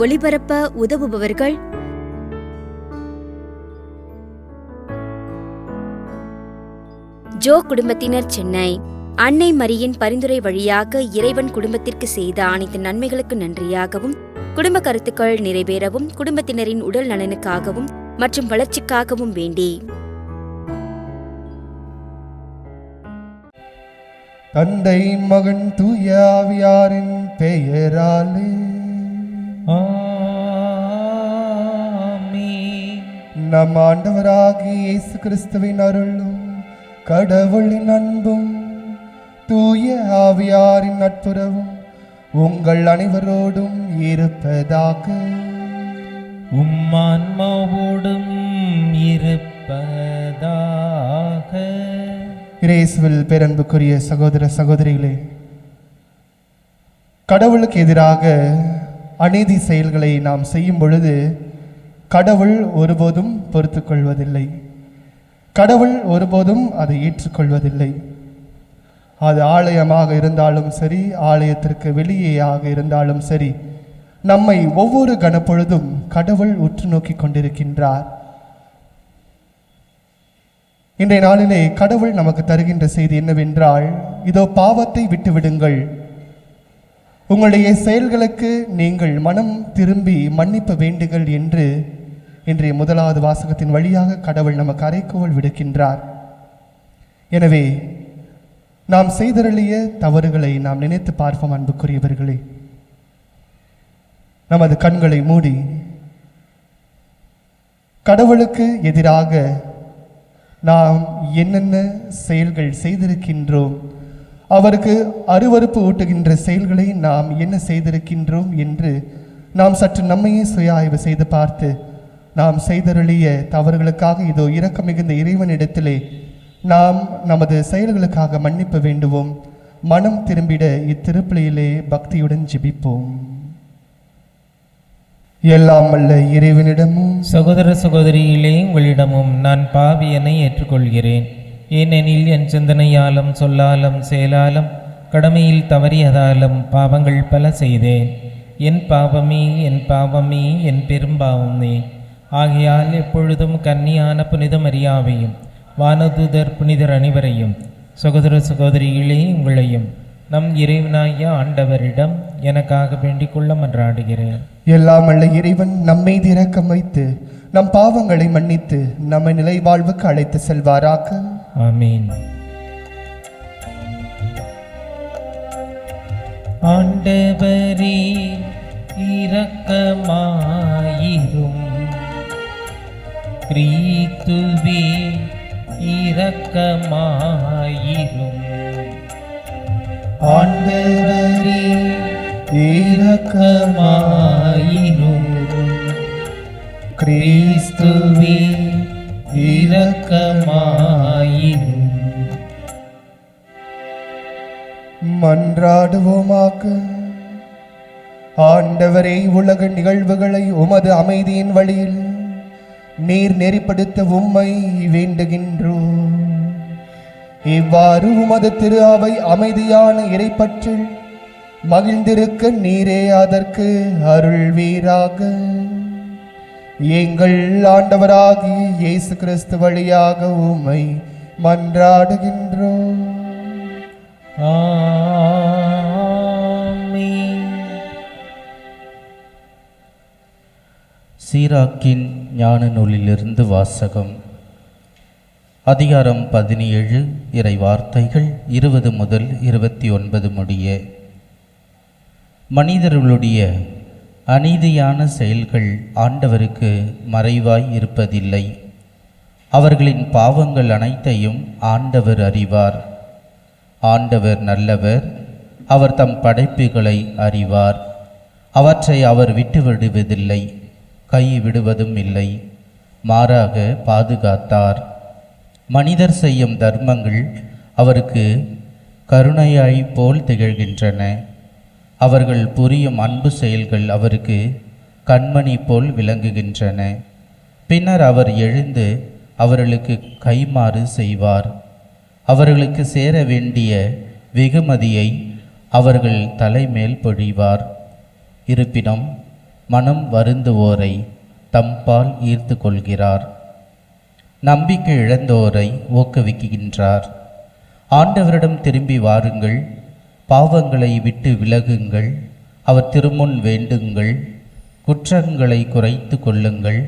ஒளிபரப்ப உதவுபவர்கள் ஜோ குடும்பத்தினர், சென்னை. அன்னை மரியின் பரிந்துரை வழியாக இறைவன் குடும்பத்திற்கு செய்த அனைத்து நன்மைகளுக்கு நன்றியாகவும், குடும்ப கருத்துக்கள் நிறைவேறவும், குடும்பத்தினரின் உடல் நலனுக்காகவும் மற்றும் வளர்ச்சிக்காகவும் வேண்டி தந்தை மகன் தூய ஆவியாரின் பெயராலே ஆமென். நம் ஆண்டவராகிய இயேசு கிறிஸ்துவின் அருளும் கடவுளின் அன்பும் தூய ஆவியாரின் நட்புறவும் உங்கள் அனைவரோடும் இருப்பதாக. உம்மான்மாவோடும் இருப்பதாக. இயேசுவில் பேரன்புக்குரிய சகோதர சகோதரிகளே, கடவுளுக்கு எதிராக அநீதி செயல்களை நாம் செய்யும் பொழுது கடவுள் ஒருபோதும் பொறுத்து கொள்வதில்லை. கடவுள் ஒருபோதும் அதை ஏற்றுக்கொள்வதில்லை. அது ஆலயமாக இருந்தாலும் சரி, ஆலயத்திற்கு வெளியேயாக இருந்தாலும் சரி, நம்மை ஒவ்வொரு கணப்பொழுதும் கடவுள் உற்று நோக்கி கொண்டிருக்கின்றார். இன்றைய நாளிலே கடவுள் நமக்கு தருகின்ற செய்தி என்னவென்றால், இதோ பாவத்தை விட்டுவிடுங்கள், உங்களுடைய செயல்களுக்கு நீங்கள் மனம் திரும்பி மன்னிப்பு வேண்டுங்கள் என்று இன்றைய முதலாவது வாசகத்தின் வழியாக கடவுள் நமக்கு அறைகூவல் விடுக்கின்றார். எனவே நாம் செய்தருளிய தவறுகளை நாம் நினைத்து பார்ப்போம். அன்புக்குரியவர்களே, நமது கண்களை மூடி கடவுளுக்கு எதிராக நாம் என்னென்ன செயல்கள் செய்திருக்கின்றோம், அவருக்கு அருவருப்பு ஊட்டுகின்ற செயல்களை நாம் என்ன செய்திருக்கின்றோம் என்று நாம் சற்று நம்மையே சுய ஆய்வு செய்து பார்த்து நாம் செய்தருளிய தவறுகளுக்காக இதோ இரக்கம் மிகுந்த இறைவனிடத்திலே நாம் நமது செயல்களுக்காக மன்னிப்பு வேண்டுவோம். மனம் திரும்பிட இத்திருப்பலியிலே பக்தியுடன் ஜெபிப்போம். எல்லாம் வல்ல இறைவனிடமும் சகோதர சகோதரிகளே, உங்களிடமும் நான் பாவியனை ஏற்றுக்கொள்கிறேன். ஏனெனில் என் சிந்தனையாலும் சொல்லாலும் செயலாலும் கடமையில் தவறியதாலும் பாவங்கள் பல செய்தேன். என் பாவமே, என் பாவமே, என் பெரும்பாவமே. ஆகையால் எப்பொழுதும் கன்னியான புனித மரியாவையும் வானதூதர் புனிதர் அனைவரையும் சகோதர சகோதரிகளே உங்களையும் நம் இறைவனாகிய ஆண்டவரிடம் எனக்காக வேண்டிக் கொள்ள மன்றாடுகிறேன். எல்லாம் வல்ல இறைவன் நம்மை இரக்கம் வைத்து நம் பாவங்களை மன்னித்து நம்மை நிலை வாழ்வுக்கு அழைத்து செல்வாராக. ஆமீன். ஆண்டவரே இரக்கமாயிரும். கிறிஸ்துவே இரக்கமாயிரும். ஆண்டவரே இரக்கமாயிரும். கிறிஸ்துவே இரக்கமாயிரும். மன்றாடுவோமாக. ஆண்டவரே, உலக நிகழ்வுகளை உமது அமைதியின் வழியில் நீர் நெறிப்படுத்த உம்மை வேண்டுகின்றோம். இவ்வாறு உமது திரு அவை அமைதியான இறைப்பற்றில் மகிழ்ந்திருக்க நீரே அதற்கு அருள்வீராக. எங்கள் ஆண்டவராகிய இயேசு கிறிஸ்து வழியாக உம்மை மன்றாடுகின்றோம். சீராக்கின் ஞான நூலிலிருந்து வாசகம். அதிகாரம் 17, இறை வார்த்தைகள் 20 முதல் 29 முடிய. மனிதர்களுடைய அநீதியான செயல்கள் ஆண்டவருக்கு மறைவாய் இருப்பதில்லை. அவர்களின் பாவங்கள் அனைத்தையும் ஆண்டவர் அறிவார். ஆண்டவர் நல்லவர், அவர் தம் படைப்புகளை அறிவார். அவற்றை அவர் விட்டுவிடுவதில்லை, கைவிடுவதும் இல்லை, மாறாக பாதுகாத்தார். மனிதர் செய்யும் தர்மங்கள் அவருக்கு கருணையாய் போல் திகழ்கின்றன. அவர்கள் புரியும் அன்பு செயல்கள் அவருக்கு கண்மணி போல் விளங்குகின்றன. பின்னர் அவர் எழுந்து அவர்களுக்கு கைமாறு செய்வார். அவர்களுக்கு சேர வேண்டிய வெகுமதியை அவர்கள் தலைமேல் பொழிவார். இருப்பினும் மனம் வருந்துவோரை தம்பால் ஈர்த்து கொள்கிறார். நம்பிக்கை இழந்தோரை ஊக்குவிக்கின்றார். ஆண்டவரிடம் திரும்பி வாருங்கள், பாவங்களை விட்டு விலகுங்கள், அவர் திருமுன் வேண்டுங்கள், குற்றங்களை குறைத்து கொள்ளுங்கள்,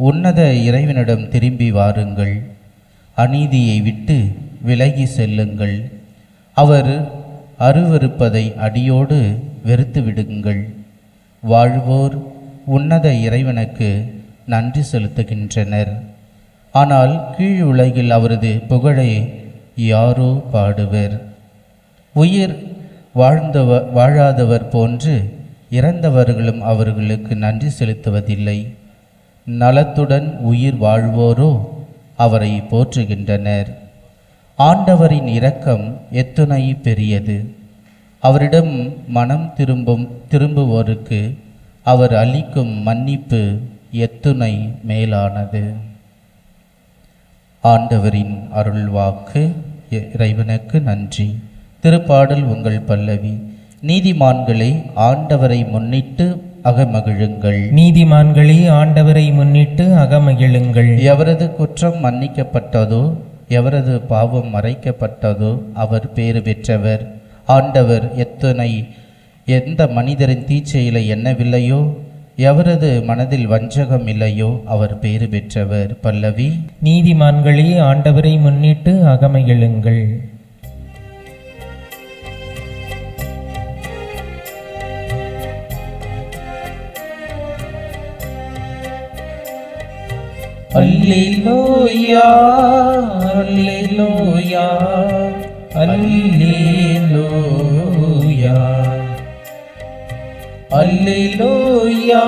உன்னத இறைவனிடம் திரும்பி வாருங்கள், அநீதியை விட்டு விலகி செல்லுங்கள், அவர் அருவருப்பதை அடியோடு வெறுத்து விடுங்கள். வாழ்வோர் உன்னத இறைவனுக்கு நன்றி செலுத்துகின்றனர். ஆனால் கீழ் உலகில் அவரது புகழை யாரோ பாடுவர். உயிர் வாழாதவர் போன்று இறந்தவர்களும் அவர்களுக்கு நன்றி செலுத்துவதில்லை. நலத்துடன் உயிர் வாழ்வோரோ அவரை போற்றுகின்றனர். ஆண்டவரின் இரக்கம் எத்துணை பெரியது! அவரிடம் மனம் திரும்புவோருக்கு அவர் அளிக்கும் மன்னிப்பு எத்துணை மேலானது. ஆண்டவரின் அருள்வாக்கு. இறைவனுக்கு நன்றி. திருப்பாடல் உங்கள் பல்லவி. நீதிமான்களை ஆண்டவரை முன்னிட்டு அகமகிழுங்கள். நீதிமான்களே, ஆண்டவரை முன்னிட்டு அகமகிழுங்கள். எவரது குற்றம் மன்னிக்கப்பட்டதோ, எவரது பாவம் மறைக்கப்பட்டதோ அவர் பேறு பெற்றவர். ஆண்டவர் எந்த மனிதரின் தீச்செயலை எண்ணவில்லையோ, எவரது மனதில் வஞ்சகம் இல்லையோ அவர் பேறு பெற்றவர். பல்லவி. நீதிமான்களே, ஆண்டவரை முன்னிட்டு அகமகிழுங்கள். அல்லேலூயா, அல்லேலூயா, அல்லேலூயா, அல்லேலூயா,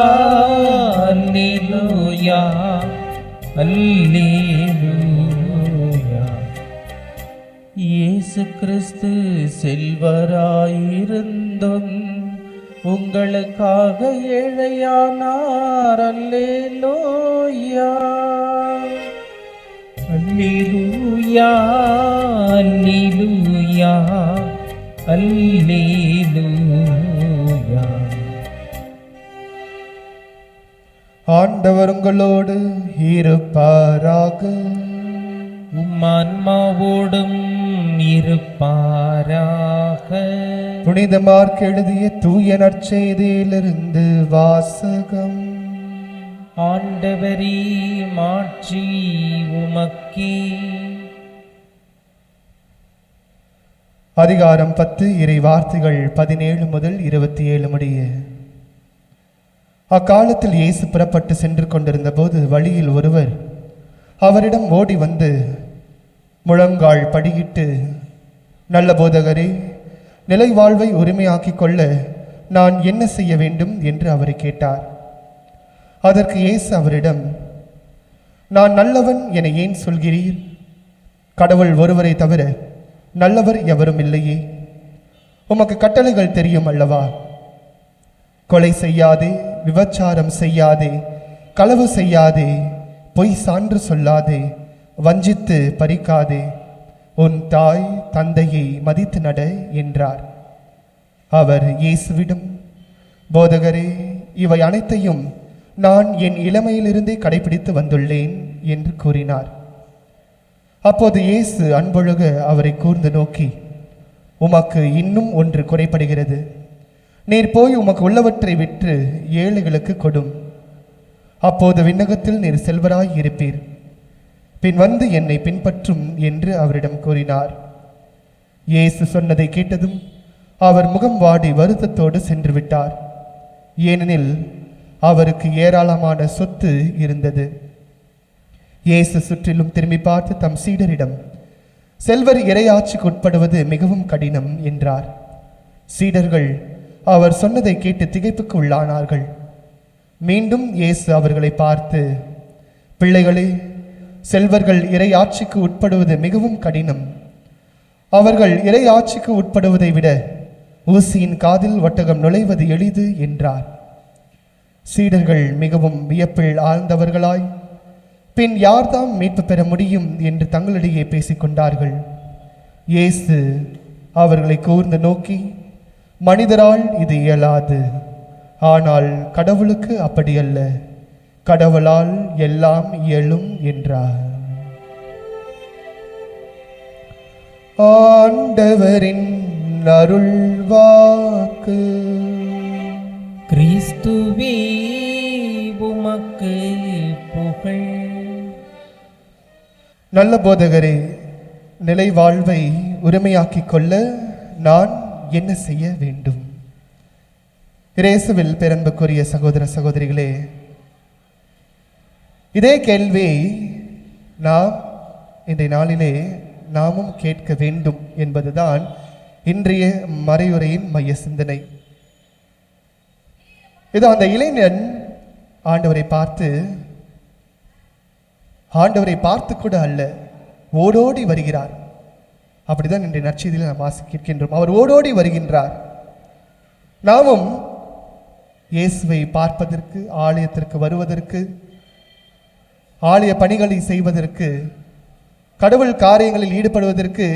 அல்லேலூயா, அல்லேலூயா. இயேசு கிறிஸ்து செல்வராயிருந்தும் உங்களுக்காக ஏழையானார். அல்லேலூயா, அல்லேலூயா, அல்லேலூயா, அல்லேலூயா. ஆண்டவர் உங்களோடு இருப்பாராக. உம்மான்மாவோடும் இருப்பாராக. புனித மார்க் எழுதிய தூய நற்செய்தியிலிருந்து வாசகம். ஆண்டவரே, மாட்சி உமக்கே. அதிகாரம் 10, இறை வார்த்தைகள் 17 முதல் 27 முடிய. அக்காலத்தில் இயேசு புறப்பட்டு சென்று கொண்டிருந்த போது வழியில் ஒருவர் அவரிடம் ஓடி வந்து முழங்கால் படியிட்டு, நல்ல போதகரே, நிலை வாழ்வை உரிமையாக்கிக் கொள்ள நான் என்ன செய்ய வேண்டும் என்று அவரை கேட்டார். அதற்கு இயேசு அவரிடம், நான் நல்லவன் என ஏன் சொல்கிறீர்? கடவுள் ஒருவரை தவிர நல்லவர் எவரும் இல்லையே. உமக்கு கட்டளைகள் தெரியும் அல்லவா? கொலை செய்யாதே, விபச்சாரம் செய்யாதே, களவு செய்யாதே, பொய் சான்று சொல்லாதே, வஞ்சித்து பறிக்காதே, உன் தாய் தந்தையை மதித்து நட என்றார். அவர் இயேசுவிடம், போதகரே, இவை அனைத்தையும் நான் என் இளமையிலிருந்தே கடைபிடித்து வந்துள்ளேன் என்று கூறினார். அப்போது இயேசு அன்பொழுக அவரை கூர்ந்து நோக்கி, உமக்கு இன்னும் ஒன்று குறைபடுகிறது. நீர் போய் உமக்கு உள்ளவற்றை விற்று ஏழைகளுக்கு கொடும். அப்போது விண்ணகத்தில் நீர் செல்வராய் இருப்பீர். பின் வந்து என்னை பின்பற்றும் என்று அவரிடம் கூறினார். இயேசு சொன்னதை கேட்டதும் அவர் முகம் வாடி வருத்தத்தோடு சென்று விட்டார். ஏனெனில் அவருக்கு ஏராளமான சொத்து இருந்தது. இயேசு சுற்றிலும் திரும்பி பார்த்து தம் சீடரிடம், செல்வர் இறையாட்சிக்கு உட்படுவது மிகவும் கடினம் என்றார். சீடர்கள் அவர் சொன்னதை கேட்டு திகைப்புக்கு உள்ளானார்கள். மீண்டும் இயேசு அவர்களை பார்த்து, பிள்ளைகளே, செல்வர்கள் இறையாட்சிக்கு உட்படுவது மிகவும் கடினம். அவர்கள் இறையாட்சிக்கு உட்படுவதை விட ஊசியின் காதில் ஒட்டகம் நுழைவது எளிது என்றார். சீடர்கள் மிகவும் வியப்பில் ஆழ்ந்தவர்களாய், பின் யார்தாம் மீட்பு பெற முடியும் என்று தங்களிடையே பேசிக்கொண்டார்கள். இயேசு அவர்களை கூர்ந்து நோக்கி, மனிதரால் இது இயலாது, ஆனால் கடவுளுக்கு அப்படியல்ல, கடவுளால் எல்லாம் இயலும் என்றார். ஆண்டவரின் அருள்வாக்கு. கிறிஸ்துவே உமக்கு புகழ். நல்ல போதகரே, நிலை வாழ்வை உரிமையாக்கிக் கொள்ள நான் என்ன செய்ய வேண்டும்? இயேசுவில் பேரன்புக்குரிய சகோதர சகோதரிகளே, இதே கேள்வி நாம் இன்றைய நாளிலே நாமும் கேட்க வேண்டும் என்பதுதான் இன்றைய மறையுரையின் மைய சிந்தனை. இது அந்த இளைஞன் ஆண்டவரை பார்த்து கூட அல்ல, ஓடோடி வருகிறார். அப்படிதான் இன்றைய நற்செய்தியில் நாம் வாசிக்கின்றோம். அவர் ஓடோடி வருகின்றார். நாமும் இயேசுவை பார்ப்பதற்கு, ஆலயத்திற்கு வருவதற்கு, ஆலய பணிகளை செய்வதற்கு, கடவுள் காரியங்களில் ஈடுபடுவதற்கு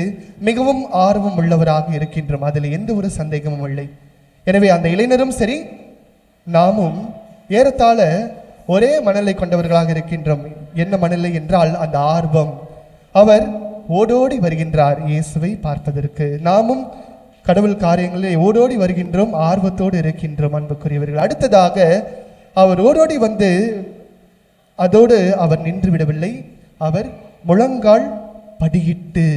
மிகவும் ஆர்வம் உள்ளவராக இருக்கின்றோம். அதில் எந்த ஒரு சந்தேகமும் இல்லை. எனவே அந்த இளைஞரும் சரி, நாமும் ஏறத்தாழ ஒரே மனநிலை கொண்டவர்களாக இருக்கின்றோம். என்ன மனநிலை என்றால் அந்த ஆர்வம். அவர் ஓடோடி வருகின்றார் இயேசுவை பார்ப்பதற்கு. நாமும் கடவுள் காரியங்களில் ஓடோடி வருகின்றோம், ஆர்வத்தோடு இருக்கின்றோம் அன்புக்குரியவர்கள். அடுத்ததாக அவர் ஓடோடி வந்து அதோடு அவர் நின்று விடவில்லை. அவர் முழங்கால் படியிட்டு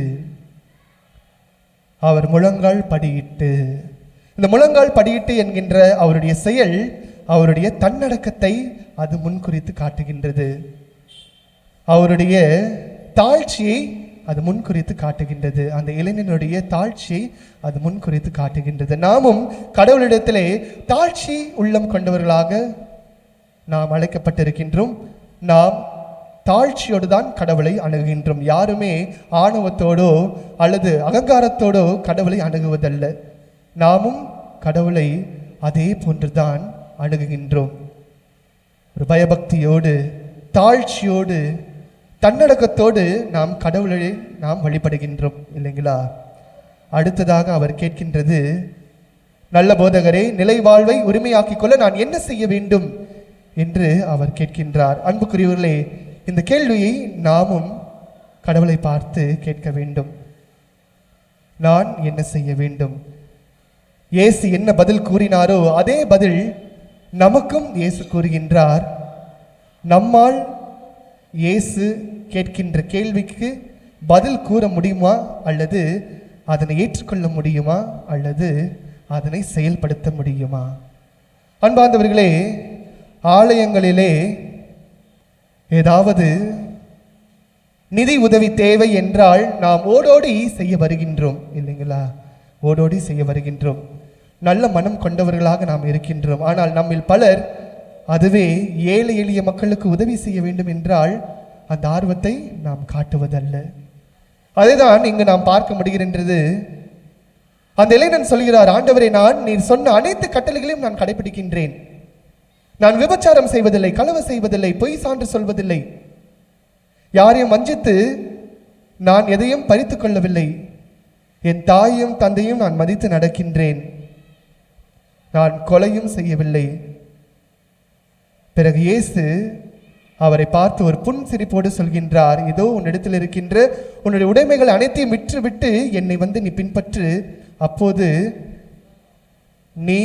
இந்த முழங்கால் படியிட்டு என்கின்ற அவருடைய செயல் அவருடைய தன்னடக்கத்தை அது முன்குறித்து காட்டுகின்றது. அவருடைய தாழ்ச்சியை அது முன்குறித்து காட்டுகின்றது. அந்த இளைஞனுடைய தாழ்ச்சியை அது முன்குறித்து காட்டுகின்றது. நாமும் கடவுளிடத்திலே தாழ்ச்சி உள்ளம் கொண்டவர்களாக நாம் அழைக்கப்பட்டிருக்கின்றோம். நாம் தாழ்ச்சியோடு தான் கடவுளை அணுகுகின்றோம். யாருமே ஆணவத்தோடோ அல்லது அகங்காரத்தோடோ கடவுளை அணுகுவதல்ல. நாமும் கடவுளை அதே போன்றுதான் அணுகுகின்றோம். ஒரு பயபக்தியோடு, தாழ்ச்சியோடு, தன்னடக்கத்தோடு நாம் கடவுளை நாம் வழிபடுகின்றோம் இல்லைங்களா? அடுத்ததாக அவர் கேட்கின்றது, நல்ல போதகரே, நிலை வாழ்வை உரிமையாக்கிக் கொள்ள நான் என்ன செய்ய வேண்டும் என்று அவர் கேட்கின்றார். அன்புக்குரியவர்களே, இந்த கேள்வியை நாமும் கடவுளை பார்த்து கேட்க வேண்டும். நான் என்ன செய்ய வேண்டும்? இயேசு என்ன பதில் கூறினாரோ அதே பதில் நமக்கும் இயேசு கூறுகின்றார். நம்மால் இயேசு கேட்கின்ற கேள்விக்கு பதில் கூற முடியுமா, அல்லது அதனை ஏற்றுக்கொள்ள முடியுமா, அல்லது அதனை செயல்படுத்த முடியுமா? அன்பார்ந்தவர்களே, ஆலயங்களிலே ஏதாவது நிதி உதவி தேவை என்றால் நாம் ஓடோடி செய்ய வருகின்றோம் இல்லைங்களா? ஓடோடி செய்ய வருகின்றோம். நல்ல மனம் கொண்டவர்களாக நாம் இருக்கின்றோம். ஆனால் நம்மில் பலர் அதுவே ஏழை எளிய மக்களுக்கு உதவி செய்ய வேண்டும் என்றால் அந்த ஆர்வத்தை நாம் காட்டுவதல்ல. அதைதான் இங்கு நாம் பார்க்க முடிகின்றது. அந்த இளைஞன் சொல்கிறார், ஆண்டவரே, நீர் சொன்ன அனைத்து கட்டளைகளையும் நான் கடைபிடிக்கின்றேன். நான் விபச்சாரம் செய்வதில்லை, களவு செய்வதில்லை, பொய் சான்று சொல்வதில்லை, யாரையும் வஞ்சித்து நான் எதையும் பறித்து கொள்ளவில்லை, என் தாயையும் தந்தையும் நான் மதித்து நடக்கின்றேன், நான் கொலையும் செய்யவில்லை. பிறகு இயேசு அவரை பார்த்து ஒரு புன்சிரிப்போடு சொல்கின்றார், இதோ உன்னிடத்தில் இருக்கின்ற உன்னுடைய உடைமைகள் அனைத்தையும் விற்றுவிட்டு என்னை வந்து நீ பின்பற்று, அப்போது நீ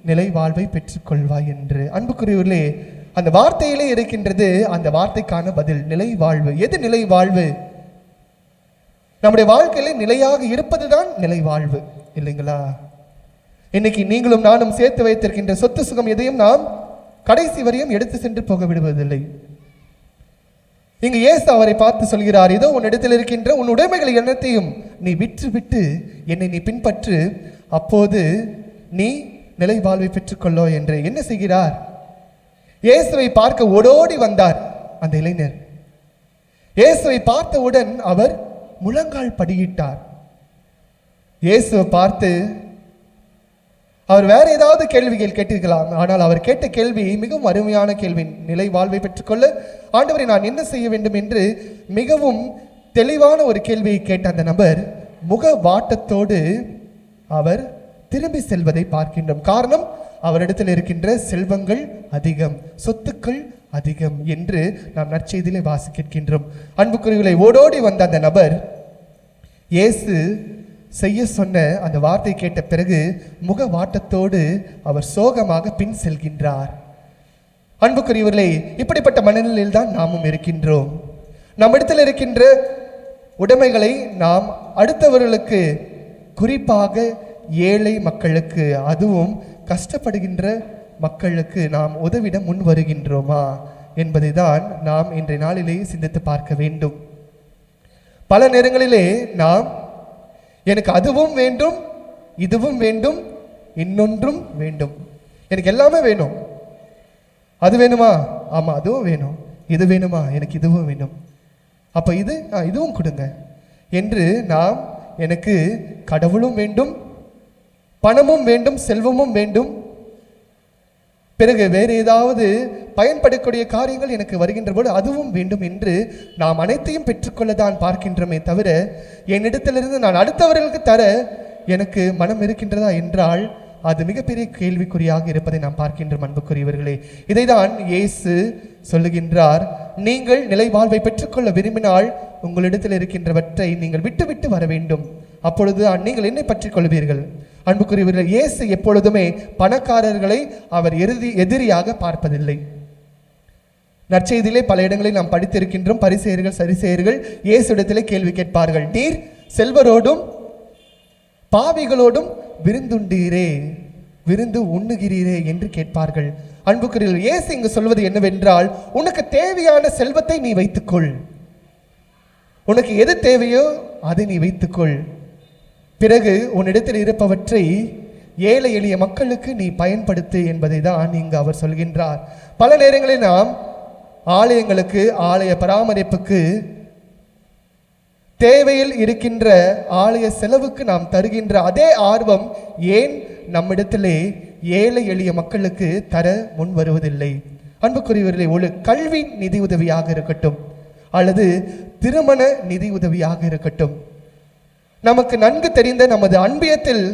நிலை வாழ்வை பெற்றுக்கொள்வாய் என்று. அன்புக்குரியவர்களே, அந்த வார்த்தையிலே இருக்கின்றது அந்த வார்த்தைக்கான பதில், நிலை வாழ்வு. எது நிலை வாழ்வு? நம்முடைய வாழ்க்கையில நிலையாக இருப்பதுதான் நிலை வாழ்வு இல்லைங்களா? இன்னைக்கு நீங்களும் நானும் சேர்த்து வைத்திருக்கின்ற சொத்து சுகம் எதையும் நாம் கடைசி வரையும் எடுத்து சென்று போக விடுவதில்லை. இங்கு இயேசு அவரை பார்த்து சொல்கிறார், இதோ உன்னிடத்தில் இருக்கின்ற உன் உடைமைகளை எண்ணத்தையும் நீ விற்றுவிட்டு என்னை நீ பின்பற்று, அப்போது நீ நிலை வாழ்வை பெற்றுக்கொள்ளோ என்று. என்ன செய்கிறார்? இயேசுவை பார்க்க ஓடோடி வந்தார் அந்த இளைஞர். இயேசுவை பார்த்தவுடன் அவர் முழங்கால் படியிட்டார். இயேசுவை பார்த்து அவர் வேற ஏதாவது கேள்விகள் கேட்டிருக்கலாம். ஆனால் அவர் கேட்ட கேள்வி மிகவும் அருமையான கேள்வி. நிலை வாழ்வை பெற்றுக்கொள்ள ஆண்டவரை நான் என்ன செய்ய வேண்டும் என்று மிகவும் தெளிவான ஒரு கேள்வியை கேட்ட அந்த நபர் முக வாட்டத்தோடு அவர் திரும்பி செல்வதை பார்க்கின்றோம். காரணம், அவரிடத்தில் இருக்கின்ற செல்வங்கள் அதிகம், சொத்துக்கள் அதிகம் என்று நாம் நற்செய்தியிலே வாசிக்கின்றோம். அன்புக்குரியவர்களை, ஓடோடி வந்த அந்த நபர் இயேசு செய்ய சொன்ன அந்த வார்த்தை கேட்ட பிறகு முகவாட்டத்தோடு அவர் சோகமாக பின் செல்கின்றார். அன்புக்குரியவர்களே, இப்படிப்பட்ட மனநிலையில் தான் நாமும் இருக்கின்றோம். நம்மிடத்தில் இருக்கின்ற உடைமைகளை நாம் அடுத்தவர்களுக்கு, குறிப்பாக ஏழை மக்களுக்கு, அதுவும் கஷ்டப்படுகின்ற மக்களுக்கு நாம் உதவிட முன் வருகின்றோமா என்பதை தான் நாம் இன்றைய நாளிலே சிந்தித்து பார்க்க வேண்டும். பல நேரங்களிலே நாம் எனக்கு அதுவும் வேண்டும், இதுவும் வேண்டும், இன்னொன்றும் வேண்டும், எனக்கு எல்லாமே வேணும். அது வேணுமா? ஆமாம், அதுவும் வேணும். இது வேணுமா? எனக்கு இதுவும் வேணும். அப்போ இதுவும் கொடுங்க என்று நாம், எனக்கு கடவுளும் வேண்டும், பணமும் வேண்டும், செல்வமும் வேண்டும், பிறகு வேறு ஏதாவது பயன்படக்கூடிய காரியங்கள் எனக்கு வருகின்ற போது அதுவும் வேண்டும் என்று நாம் அனைத்தையும் பெற்றுக்கொள்ள தான் பார்க்கின்றோமே தவிர, என்னிடத்திலிருந்து நான் அடுத்தவர்களுக்கு தர எனக்கு மனம் இருக்கின்றதா என்றால் அது மிகப்பெரிய கேள்விக்குறியாக இருப்பதை நாம் பார்க்கின்றோம். அன்புக்குரியவர்களே, இதைதான் இயேசு சொல்லுகின்றார். நீங்கள் நிலை வாழ்வை பெற்றுக்கொள்ள விரும்பினால் உங்களிடத்தில் இருக்கின்றவற்றை நீங்கள் விட்டு விட்டு வர வேண்டும், அப்பொழுது நீங்கள் என்னை பற்றிக் கொள்வீர்கள். அன்புக்குரியவர்கள், இயேசு எப்பொழுதுமே பணக்காரர்களை அவர் எதிரியாக பார்ப்பதில்லை. நற்செய்தியிலே பல இடங்களில் நாம் படித்திருக்கின்றோம். பரிசேயர்கள் சரிசேயர்கள் இயேசுவிடத்திலே கேள்வி கேட்பார்கள். நீர் செல்வரோடும் பாவிகளோடும் விருந்துண்டீரே, விருந்து உண்ணுகிறீரே என்று கேட்பார்கள். அன்புக்குரியவர்கள், இயேசு இங்கு சொல்வது என்னவென்றால், உனக்கு தேவையான செல்வத்தை நீ வைத்துக்கொள், உனக்கு எது தேவையோ அதை நீ வைத்துக்கொள், பிறகு உன்னிடத்தில் இருப்பவற்றை ஏழை எளிய மக்களுக்கு நீ பயன்படுத்து என்பதை தான் இங்கு அவர் சொல்கின்றார். பல நேரங்களில் நாம் ஆலயங்களுக்கு, ஆலய பராமரிப்புக்கு, தேவையில் இருக்கின்ற ஆலய செலவுக்கு நாம் தருகின்ற அதே ஆர்வம் ஏன் நம்மிடத்திலே ஏழை எளிய மக்களுக்கு தர முன் வருவதில்லை? அன்புக்குரியவர்களே, ஒரு கல்வி நிதி உதவியாக இருக்கட்டும் அல்லது திருமண நிதி உதவியாக இருக்கட்டும், நமக்கு நன்கு தெரிந்த நமது அன்பியத்தில்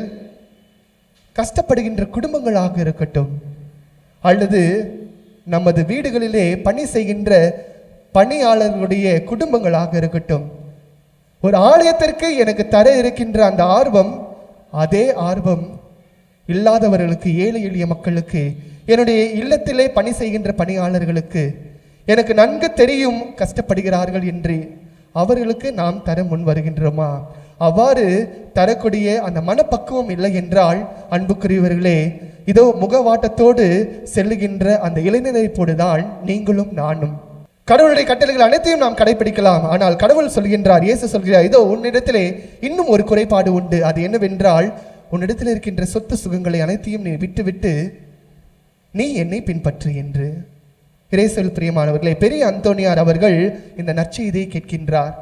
கஷ்டப்படுகின்ற குடும்பங்களாக இருக்கட்டும், அல்லது நமது வீடுகளிலே பணி செய்கின்ற பணியாளர்களுடைய குடும்பங்களாக இருக்கட்டும், ஒரு ஆலயத்திற்கு எனக்கு தர இருக்கின்ற அந்த ஆர்வம், அதே ஆர்வம் இல்லாதவர்களுக்கு, ஏழை எளிய மக்களுக்கு, என்னுடைய இல்லத்திலே பணி செய்கின்ற பணியாளர்களுக்கு, எனக்கு நன்கு தெரியும் கஷ்டப்படுகிறார்கள் என்று அவர்களுக்கு நாம் தர முன் வருகின்றோமா? அவ்வாறு தரக்கூடிய அந்த மனப்பக்குவம் இல்லை என்றால், அன்புக்குரியவர்களே, இதோ முகவாட்டத்தோடு செல்லுகின்ற அந்த இளைஞரை போடுதான் நீங்களும் நானும். கடவுளுடைய கட்டளைகள் அனைத்தையும் நாம் கடைபிடிக்கலாம். ஆனால் கடவுள் சொல்கின்றார், இயேசு சொல்கிறார், இதோ உன்னிடத்திலே இன்னும் ஒரு குறைபாடு உண்டு. அது என்னவென்றால், உன்னிடத்தில் இருக்கின்ற சொத்து சுகங்களை அனைத்தையும் நீ விட்டுவிட்டு நீ என்னை பின்பற்று என்று. இயேசுவில் பிரியமானவர்களே, பெரிய அந்தோனியார் அவர்கள் இந்த நற்செய்தியை கேட்கின்றார்.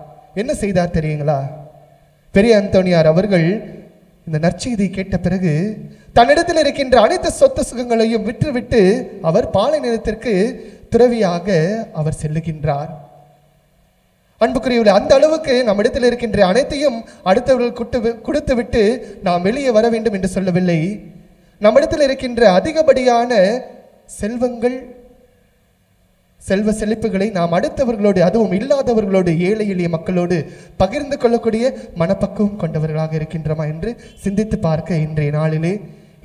என்ன செய்தார் தெரியுங்களா? பெரிய அந்தோனியார் அவர்கள் இந்த நற்செய்தியை கேட்ட பிறகு தன்னிடத்தில் இருக்கின்ற அனைத்து சொத்து சுகங்களையும் விட்டுவிட்டு அவர் பாலை நிலத்திற்கு துறவியாக அவர் செல்லுகின்றார். அன்புக்குரியவர்களே, அந்த அளவுக்கு நம்மிடத்தில் இருக்கின்ற அனைத்தையும் அடுத்தவர்கள் கொடுத்து விட்டு நாம் வெளியே வர வேண்டும் என்று சொல்லவில்லை. நம்மிடத்தில் இருக்கின்ற அதிகப்படியான செல்வங்கள், செல்வ செழிப்புகளை நாம் அடுத்தவர்களோடு, அதுவும் இல்லாதவர்களோடு, ஏழை எளிய மக்களோடு பகிர்ந்து கொள்ளக்கூடிய மனப்பக்குவம் கொண்டவர்களாக இருக்கின்றோமா என்று சிந்தித்து பார்க்க இன்றைய நாளிலே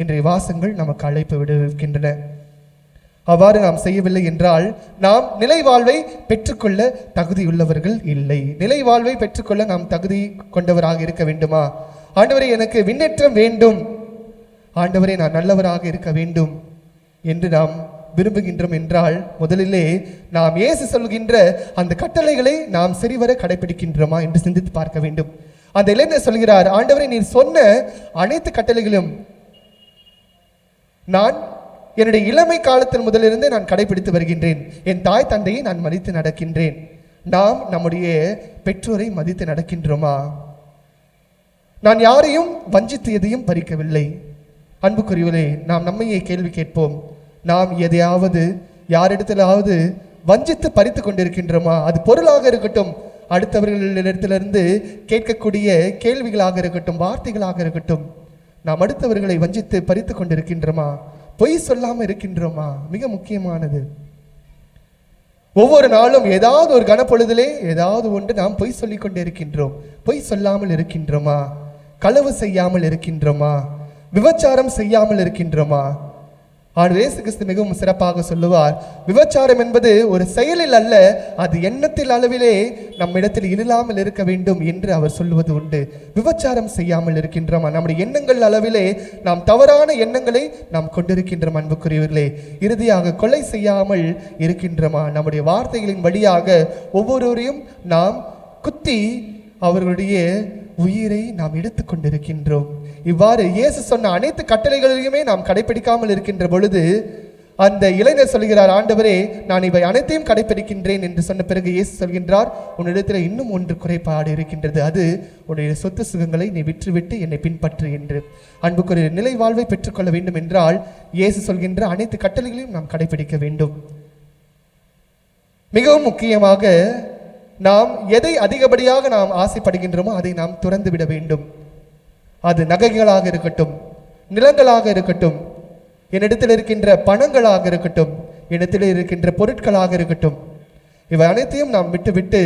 இன்றைய வாசங்கள் நமக்கு அழைப்பு விடுக்கின்றன. அவ்வாறு நாம் செய்யவில்லை என்றால் நாம் நிலை வாழ்வை பெற்றுக்கொள்ள தகுதியுள்ளவர்கள் இல்லை. நிலை வாழ்வை பெற்றுக்கொள்ள நாம் தகுதி கொண்டவராக இருக்க வேண்டுமா? ஆண்டவரே, எனக்கு விண்ணேற்றம் வேண்டும், ஆண்டவரே நான் நல்லவராக இருக்க வேண்டும் என்று நாம் விரும்புகின்றோம் என்றால், முதலிலே நாம் இயேசு சொல்கின்ற அந்த கட்டளைகளை நாம் சரிவர கடைபிடிக்கின்றோமா என்று சிந்தித்து பார்க்க வேண்டும். அந்த இளைஞர் சொல்கிறார், ஆண்டவரே, நீர் சொன்ன அனைத்து கட்டளைகளும் நான் என்னுடைய இளமை காலத்தில் முதலிருந்து நான் கடைபிடித்து வருகின்றேன். என் தாய் தந்தையை நான் மதித்து நடக்கின்றேன். நாம் நம்முடைய பெற்றோரை மதித்து நடக்கின்றோமா? நான் யாரையும் வஞ்சித்து எதையும் பறிக்கவில்லை. அன்புக்குரியவர்களே, நாம் நம்மையே கேள்வி கேட்போம். நாம் எதையாவது யாரிடத்திலாவது வஞ்சித்து பறித்து கொண்டிருக்கின்றோமா? அது பொருளாக இருக்கட்டும், அடுத்தவர்களிடத்திலிருந்து கேட்கக்கூடிய கேள்விகளாக இருக்கட்டும், வார்த்தைகளாக இருக்கட்டும், நாம் அடுத்தவர்களை வஞ்சித்து பறித்து கொண்டிருக்கின்றோமா? பொய் சொல்லாமல் இருக்கின்றோமா? மிக முக்கியமானது. ஒவ்வொரு நாளும் ஏதாவது ஒரு கனப்பொழுதிலே ஏதாவது ஒன்று நாம் பொய் சொல்லிக் கொண்டே இருக்கின்றோம். பொய் சொல்லாமல் இருக்கின்றோமா? களவு செய்யாமல் இருக்கின்றோமா? விபச்சாரம் செய்யாமல் இருக்கின்றோமா? ஆண்டவர் இயேசு கிறிஸ்து மிகவும் சிறப்பாக சொல்லுவார், விபச்சாரம் என்பது ஒரு செயலில் அல்ல, அது எண்ணத்தில் அளவிலே நம்மிடத்தில் இல்லாமல் இருக்க வேண்டும் என்று அவர் சொல்லுவது உண்டு. விபச்சாரம் செய்யாமல் இருக்கின்றோமா? நம்முடைய எண்ணங்கள் அளவிலே நாம் தவறான எண்ணங்களை நாம் கொண்டிருக்கின்றோம். அன்புக்குரியவர்களே, இறுதியாக கொலை செய்யாமல் இருக்கின்றோமா? நம்முடைய வார்த்தைகளின் வழியாக ஒவ்வொருவரையும் நாம் குத்தி அவர்களுடைய உயிரை நாம் எடுத்துக்கொண்டிருக்கின்றோம். இவ்வாறு இயேசு சொன்ன அனைத்து கட்டளைகளையுமே நாம் கடைபிடிக்காமல் இருக்கின்ற பொழுது அந்த இளைஞர் சொல்கிறார், ஆண்டவரே, நான் இவை அனைத்தையும் கடைபிடிக்கின்றேன் என்று சொன்ன பிறகு இயேசு சொல்கின்றார், உன்னிடத்தில் இன்னும் ஒன்று குறைபாடு இருக்கின்றது, அது உன்னுடைய சொத்து சுகங்களை நீ விற்றுவிட்டு என்னை பின்பற்று என்று. அன்புக்குரிய நிலை வாழ்வை பெற்றுக்கொள்ள வேண்டும் என்றால் இயேசு சொல்கின்ற அனைத்து கட்டளைகளையும் நாம் கடைபிடிக்க வேண்டும். மிகவும் முக்கியமாக நாம் எதை அதிகப்படியாக நாம் ஆசைப்படுகின்றோமோ அதை நாம் துறந்து விட வேண்டும். அது நகைகளாக இருக்கட்டும், நிலங்களாக இருக்கட்டும், என்னிடத்தில் இருக்கின்ற பணங்களாக இருக்கட்டும், என்னிடத்தில் இருக்கின்ற பொருட்களாக இருக்கட்டும், இவை அனைத்தையும் நாம் விட்டுவிட்டு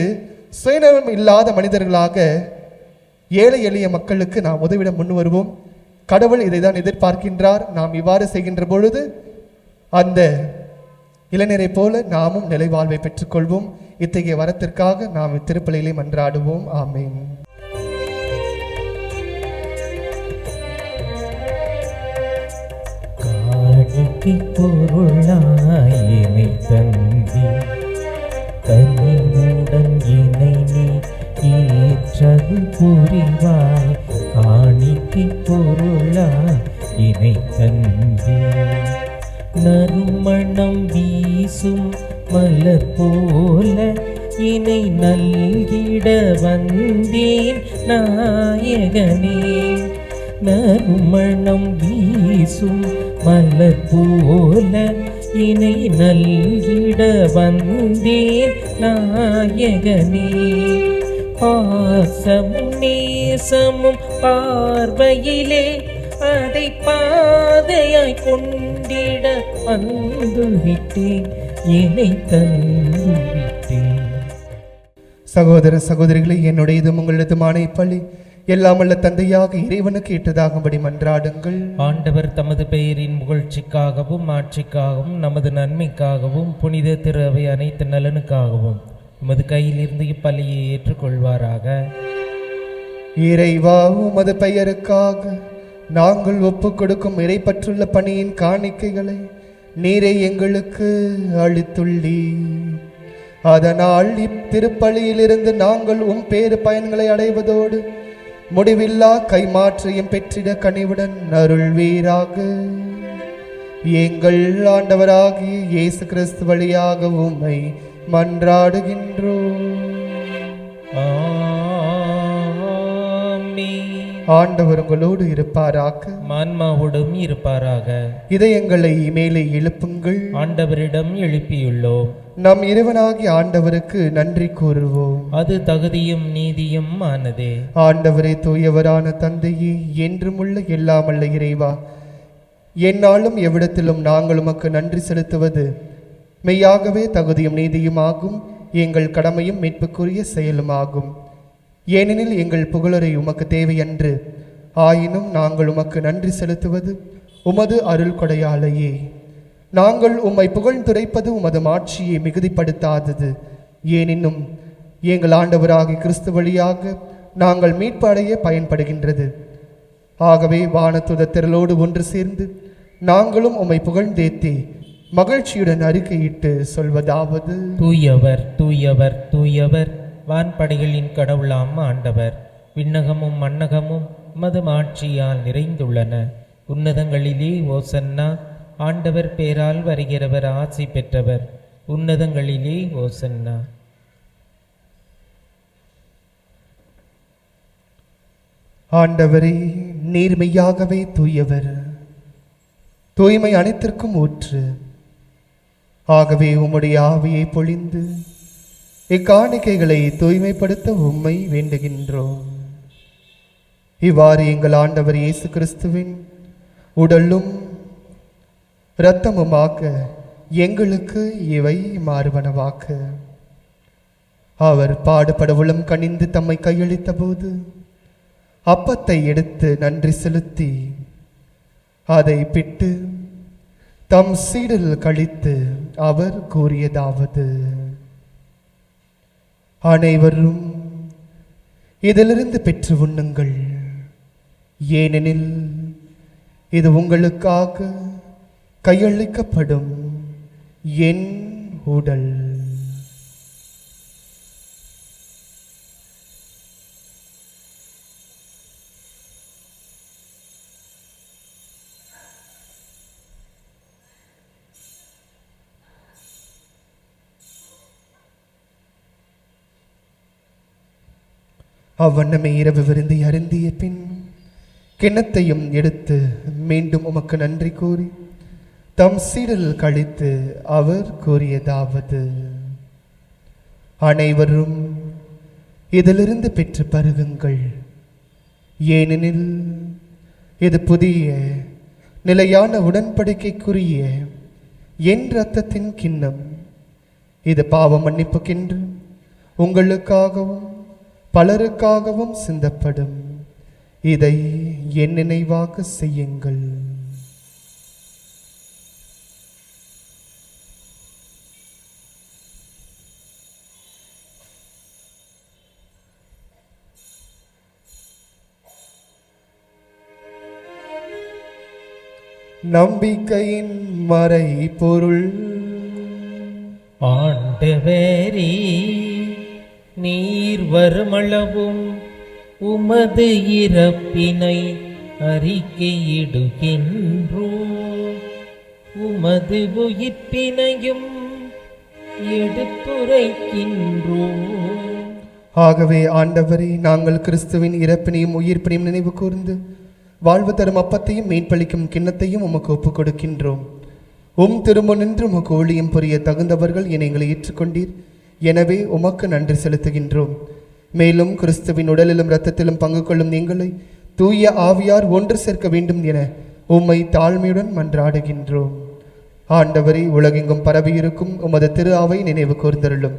சுயநலம் இல்லாத மனிதர்களாக ஏழை எளிய மக்களுக்கு நாம் உதவிட முன் வருவோம். கடவுள் இதை தான் எதிர்பார்க்கின்றார். நாம் இவ்வாறு செய்கின்ற பொழுது அந்த இளைஞரை போல நாமும் நிலைவாழ்வை பெற்றுக்கொள்வோம். இத்தகைய வரத்திற்காக நாம் இத்திருப்பலியிலே மன்றாடுவோம். ஆமென். காணிக்கை பொருளாயினை தந்தி கனிவுடன் இணை நீ ஏற்றது புரிவாய். காணிக்கை பொருளாயினை தந்தி நறுமணம் வீசும் மலர் போல இணை நல்கிட வந்தேன் நாயகனே. நறுமணம் வீசும் மலர் போல இணை நல்கிட வந்தேன் நாயகனே. பாசமும் நேசமும் பார்வையிலே அதை பாதையாய் கொண்டிட வந்துவிட்டேன், என்னை தந்துவிட்டேன். சகோதர சகோதரிகளை, என்னுடையதும் உங்களதுமான இப்பள்ளி எல்லாமல்ல தந்தையாக இறைவனுக்கு ஏற்றதாகும்படி மன்றாடுங்கள். ஆண்டவர் தமது பெயரின் புகழ்ச்சிக்காகவும் ஆட்சிக்காகவும் நமது நன்மைக்காகவும் புனித திரு அவை அனைத்து நலனுக்காகவும் உமது கையிலிருந்து இப்பள்ளியை ஏற்றுக்கொள்வாராக. இறைவா, உமது பெயருக்காக நாங்கள் ஒப்புக் கொடுக்கும் இறைப்பற்றுள்ள பணியின் காணிக்கைகளை நீரை எங்களுக்கு அளித்துள்ளீர். அதனால் இத்திருப்பலியிலிருந்து நாங்கள் பேறு பயன்களை அடைவதோடு முடிவில்லா கைமாற்றையும் பெற்றிட கனிவுடன் அருள்வீராக. எங்கள் ஆண்டவராகிய இயேசு கிறிஸ்து வழியாக உம்மை மன்றாடுகின்றோம். ஆண்டவர் உங்களோடு இருப்பாராக, ஆன்மாவோடும் இருப்பாராக. இதயங்களை மேலே எழுப்புங்கள். ஆண்டவரிடம் எழுப்பியுள்ளோம். நம் இறைவனாகிய ஆண்டவருக்கு நன்றி கூறுவோம். அது தகுதியும் நீதியும் ஆனதே. ஆண்டவரே, தூயவரான தந்தையே, என்றுமுள்ள எல்லாமல்ல இறைவா, எந்நாளும் எவ்விடத்திலும் நாங்கள் உமக்கு நன்றி செலுத்துவது மெய்யாகவே தகுதியும் நீதியுமாகும், எங்கள் கடமையும் மீட்புக்குரிய செயலுமாகும். ஏனெனில் எங்கள் புகழரை உமக்கு தேவையன்று, ஆயினும் நாங்கள் உமக்கு நன்றி செலுத்துவது உமது அருள் கொடையாலேயே. நாங்கள் உம்மை புகழ்ந்துரைப்பது உமது மாட்சியை மிகுதிப்படுத்தாதது. ஏனெனும் எங்கள் ஆண்டவராகிய கிறிஸ்து வழியாக நாங்கள் மீட்பு அடைய பயன்படுகின்றது. ஆகவே வானத்துத திரளோடு ஒன்று சேர்ந்து நாங்களும் உம்மை புகழ்ந்தேத்தி மகிழ்ச்சியுடன் அறிக்கையிட்டு சொல்வதாவது: தூயவர் தூயவர் தூயவர், வான்படைகளின் கடவுளாம் ஆண்டவர். விண்ணகமும் மண்ணகமும் உமது ஆட்சியால் நிறைந்துள்ளன. உன்னதங்களிலே ஓசன்னா. ஆண்டவர் பேரால் வருகிறவர் ஆசி பெற்றவர். உன்னதங்களிலே ஓசன்னா. ஆண்டவரே, நீர் மெய்யாகவே தூயவர், தூய்மை அனைத்திற்கும் ஊற்று. ஆகவே உம்முடைய ஆவியை பொழிந்து இக்காணிக்கைகளை தூய்மைப்படுத்த உம்மை வேண்டுகின்றோம். இவ்வாறு எங்கள் ஆண்டவர் இயேசு கிறிஸ்துவின் உடலும் இரத்தமுமாக்க எங்களுக்கு இவை மாறுவனவாக்க. அவர் பாடுபடவுளம் கனிந்து தம்மை கையளித்த போது அப்பத்தை எடுத்து நன்றி செலுத்தி அதை பிட்டு தம் சீடரில் கழித்து அவர் கூறியதாவது: அனைவரும் இதிலிருந்து பெற்று உண்ணுங்கள், ஏனெனில் இது உங்களுக்காக கையளிக்கப்படும் என் உடல். அவ்வண்ணமே இரவு விருந்தை அருந்திய பின் கிண்ணத்தையும் எடுத்து மீண்டும் உமக்கு நன்றி கூறி தம் சீடரில் கழித்து அவர் கூறியதாவது: அனைவரும் இதிலிருந்து பெற்று பருகுங்கள், ஏனெனில் இது புதிய நிலையான உடன்படிக்கைக்குரிய என் இரத்தத்தின் கிண்ணம். இது பாவ மன்னிப்புக்கென்று உங்களுக்காகவும் பலருக்காகவும் சிந்தப்படும். இதை என் நினைவாக செய்யுங்கள். நம்பிக்கையின் மறை பொருள். ஆண்டவரே, நீர் வருமளவும் உமது இறப்பினை அறிக்கையிடுகின்றோ, உமது உயிர்ப்பினையும் எடுத்துரைக்கின்றோ. ஆகவே ஆண்டவரே, நாங்கள் கிறிஸ்துவின் இறப்பினையும் உயிர்ப்பினையும் நினைவு கூர்ந்து வாழ்வு தரும் அப்பத்தையும் மீன்பளிக்கும் கிண்ணத்தையும் உமக்கு ஒப்புக் கொடுக்கின்றோம். திரும்ப நின்று உமக்கு ஊழியம் புரிய தகுந்தவர்கள் என எங்களை ஏற்றுக்கொண்டீர். எனவே உமக்கு நன்றி செலுத்துகின்றோம். மேலும் கிறிஸ்துவின் உடலிலும் இரத்தத்திலும் பங்கு கொள்ளும் எங்களை தூய ஆவியார் ஒன்று சேர்க்க வேண்டும் என உம்மை தாழ்மையுடன் மன்றாடுகின்றோம். ஆண்டவரே, உலகெங்கும் பரவியிருக்கும் உமது திரு அவை நினைவு கூர்ந்தருளும்.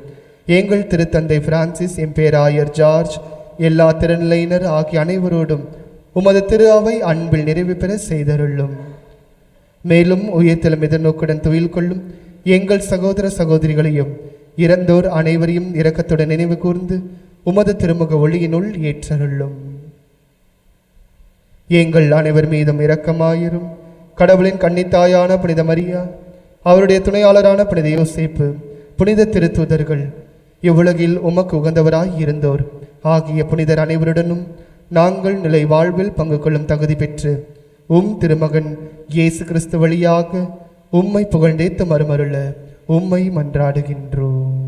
எங்கள் திருத்தந்தை பிரான்சிஸ், எம்பேராயர் ஜார்ஜ், எல்லா திருநிலையினர் ஆகிய அனைவரோடும் உமது திரு அவை அன்பில் நிறைவு பெற செய்தருளும். மேலும் உயிர்த்தெழும் எதிர்நோக்குடன் துயில் கொள்ளும் எங்கள் சகோதர சகோதரிகளையும் இறந்தோர் அனைவரையும் இரக்கத்துடன் நினைவு கூர்ந்து உமது திருமுக ஒளியினுள் ஏற்றருளும். எங்கள் அனைவர் மீதும் இரக்கமாயிரும். கடவுளின் கன்னித்தாயான புனித மரியா, அவருடைய துணையாளரான புனித யோசேப்பு, புனித திருத்தூதர்கள், இவ்வுலகில் உமக்கு உகந்தவராய் இருந்தோர் ஆகிய புனிதர் அனைவருடனும் நாங்கள் நிலை வாழ்வில் பங்கு கொள்ளும் தகுதி பெற்று திருமகன் இயேசு கிறிஸ்து வழியாக உம்மை புகழ்ந்தேத்து மறுமருள உம்மை மன்றாடுகின்றோம்.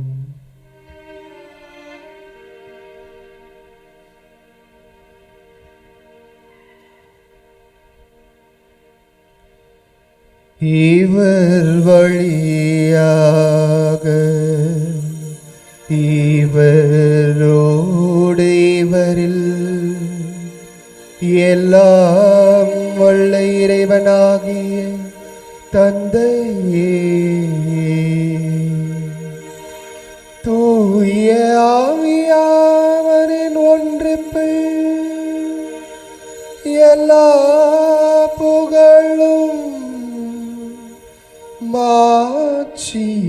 இவர் வழியாக இவரோடு இவரில் எல்லாம் வல்ல இறைவனாகிய தந்தையே, தூய ஆவியாரின் ஒன்றிப்பில் எல்லா புகழும் மாட்சியும்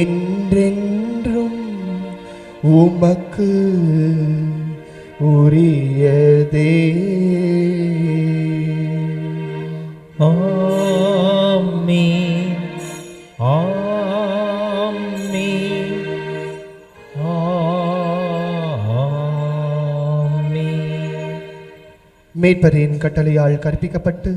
என்றென்றும் உமக்கு உரியதே. ஆமென், ஆமென், ஆமென். மேற்பரின் கட்டளையால் கற்பிக்கப்பட்டு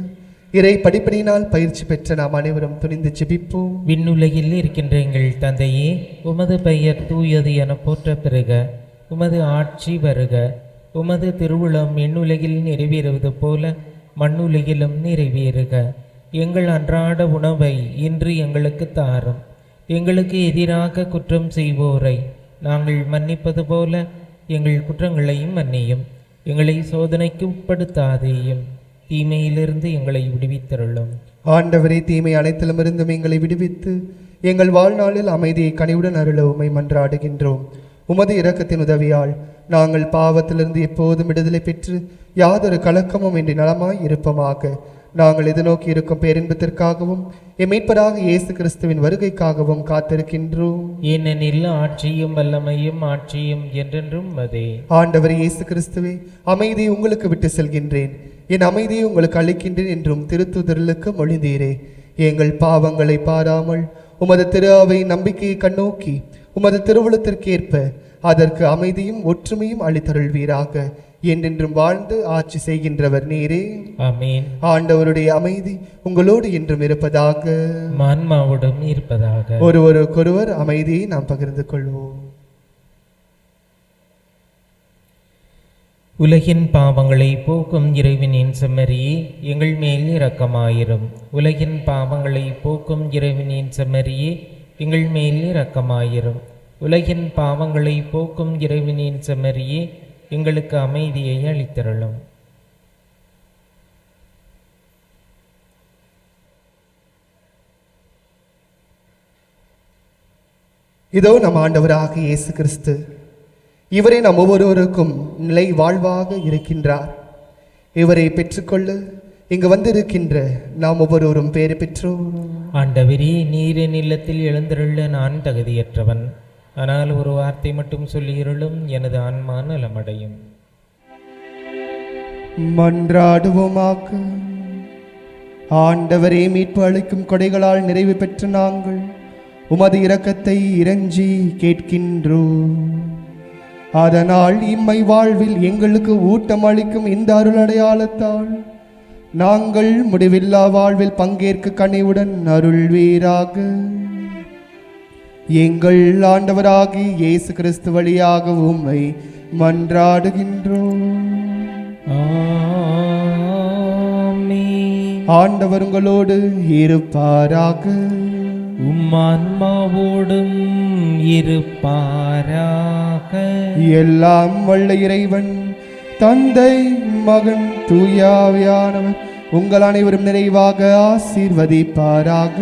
இறை படிப்படியினால் பயிற்சி பெற்ற நாம் அனைவரும் துணிந்து ஜெபிப்போம். விண்ணுலகில் இருக்கின்ற எங்கள் தந்தையே, உமது பெயர் தூயது என போற்ற பெறுக. உமது ஆட்சி வருக. உமது திருவுளம் விண்ணுலகில் நிறைவேறுவது போல மண்ணுலகிலும் நிறைவேறுக. எங்கள் அன்றாட உணவை இன்று எங்களுக்கு தாரும். எங்களுக்கு எதிராக குற்றம் செய்வோரை நாங்கள் மன்னிப்பது போல எங்கள் குற்றங்களையும் மன்னியும். எங்களை சோதனைக்கு உட்படுத்தாதேயும், தீமையிலிருந்து எங்களை விடுவித்தருளும். ஆண்டவரே, தீமை அனைத்திலுமிருந்தும் எங்களை விடுவித்து எங்கள் வாழ்நாளில் அமைதியை கனிவுடன் அருள உம்மை மன்றாடுகின்றோம். உமது இரக்கத்தின் உதவியால் நாங்கள் பாவத்திலிருந்து எப்போதும் விடுதலை பெற்று யாதொரு கலக்கமும் இன்றி நலமாய் இருப்போமாக. நாங்கள் எதிர்நோக்கி இருக்கும் பேரின்பத்திற்காகவும் எம் மீட்பராக இயேசு கிறிஸ்துவின் வருகைக்காகவும் காத்திருக்கின்றோம். ஏனெனில் ஆட்சியும் வல்லமையும் ஆட்சியும் என்றென்றும் அதே. ஆண்டவர் இயேசு கிறிஸ்துவே, அமைதியை உங்களுக்கு விட்டு செல்கின்றேன், என் அமைதியை உங்களுக்கு அளிக்கின்றேன் என்றும் திருத்துதலுக்கு மொழிந்தீரே. எங்கள் பாவங்களை பாராமல் உமது திரு அவை நம்பிக்கையை கண்ணோக்கி உமது திருவுளத்திற்கேற்ப அதற்கு அமைதியும் ஒற்றுமையும் அளித்தருள்வீராக. என்றென்றும் வாழ்ந்து ஆட்சி செய்கின்றவர் நீரே. ஆமென். ஆண்டவருடைய அமைதி உங்களோடு என்றும் இருப்பதாக, ஆன்மாவோடும் இருப்பதாக. ஒருவருக்கொருவர் அமைதியை நாம் பகிர்ந்து கொள்வோம். உலகின் பாவங்களை போக்கும் இறைவனின் செம்மறியே, எங்கள் மேல் இரக்கமாயிரும். உலகின் பாவங்களை போக்கும் இறைவனின் செம்மறியே, எங்கள் மேல் இரக்கமாயிரும். உலகின் பாவங்களை போக்கும் இறைவனின் செம்மறியே, எங்களுக்கு அமைதியை அளித்தருளும். இதோ நம் ஆண்டவராக இயேசு கிறிஸ்து, இவரே நம் ஒவ்வொருவருக்கும் நிலை வாழ்வாக இருக்கின்றார். இவரை பெற்றுக்கொள்ள இங்கு வந்திருக்கின்ற நாம் ஒவ்வொருவரும் பேறு பெற்றோம். ஆண்டவரே, நீரின் இல்லத்தில் எழுந்தருள நான் தகுதியற்றவன். ஆனால் ஒரு வார்த்தை மட்டும் சொல்லியிருளும், எனது ஆன்மா நலமடையும். மன்றாடுவோமாக. ஆண்டவரே, மீட்பு அளிக்கும் கொடைகளால் நிறைவு பெற்ற நாங்கள் உமது இரக்கத்தை இறைஞ்சி கேட்கின்றோம். அதனால் இம்மை வாழ்வில் எங்களுக்கு ஊட்டம் அளிக்கும் இந்த அருள் அடையாளத்தால் நாங்கள் முடிவில்லா வாழ்வில் பங்கேற்க கனிவுடன் அருள்வீராக. எங்கள் ஆண்டவராகி இயேசு கிறிஸ்து வழியாக உம்மை மன்றாடுகின்றோம். ஆமென். ஆண்டவர் உங்களோடு இருப்பாராக. உம்மான்மாவோடும் இருப்பாராக. எல்லாம் வல்ல இறைவன் தந்தை, மகன், தூயாவியானவர் உங்கள் அனைவரும் நிறைவாக ஆசீர்வதிப்பாராக.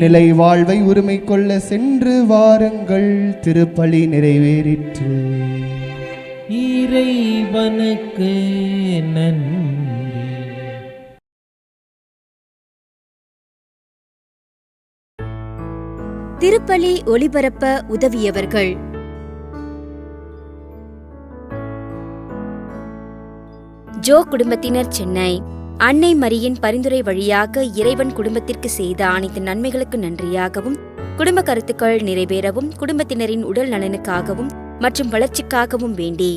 நிலை வாழ்வை உரிமை கொள்ள சென்று வாருங்கள். திருப்பலி நிறைவேறிற்று. இறைவனுக்கு நன்றி. திருப்பலி ஒளிபரப்ப உதவியவர்கள்: ஜோ குடும்பத்தினர், சென்னை. அன்னை மரியின் பரிந்துரை வழியாக இறைவன் குடும்பத்திற்கு செய்த அனைத்து நன்மைகளுக்கு நன்றியாகவும், குடும்ப கருத்துக்கள் நிறைவேறவும், குடும்பத்தினரின் உடல் நலனுக்காகவும் மற்றும் வளர்ச்சிக்காகவும் வேண்டி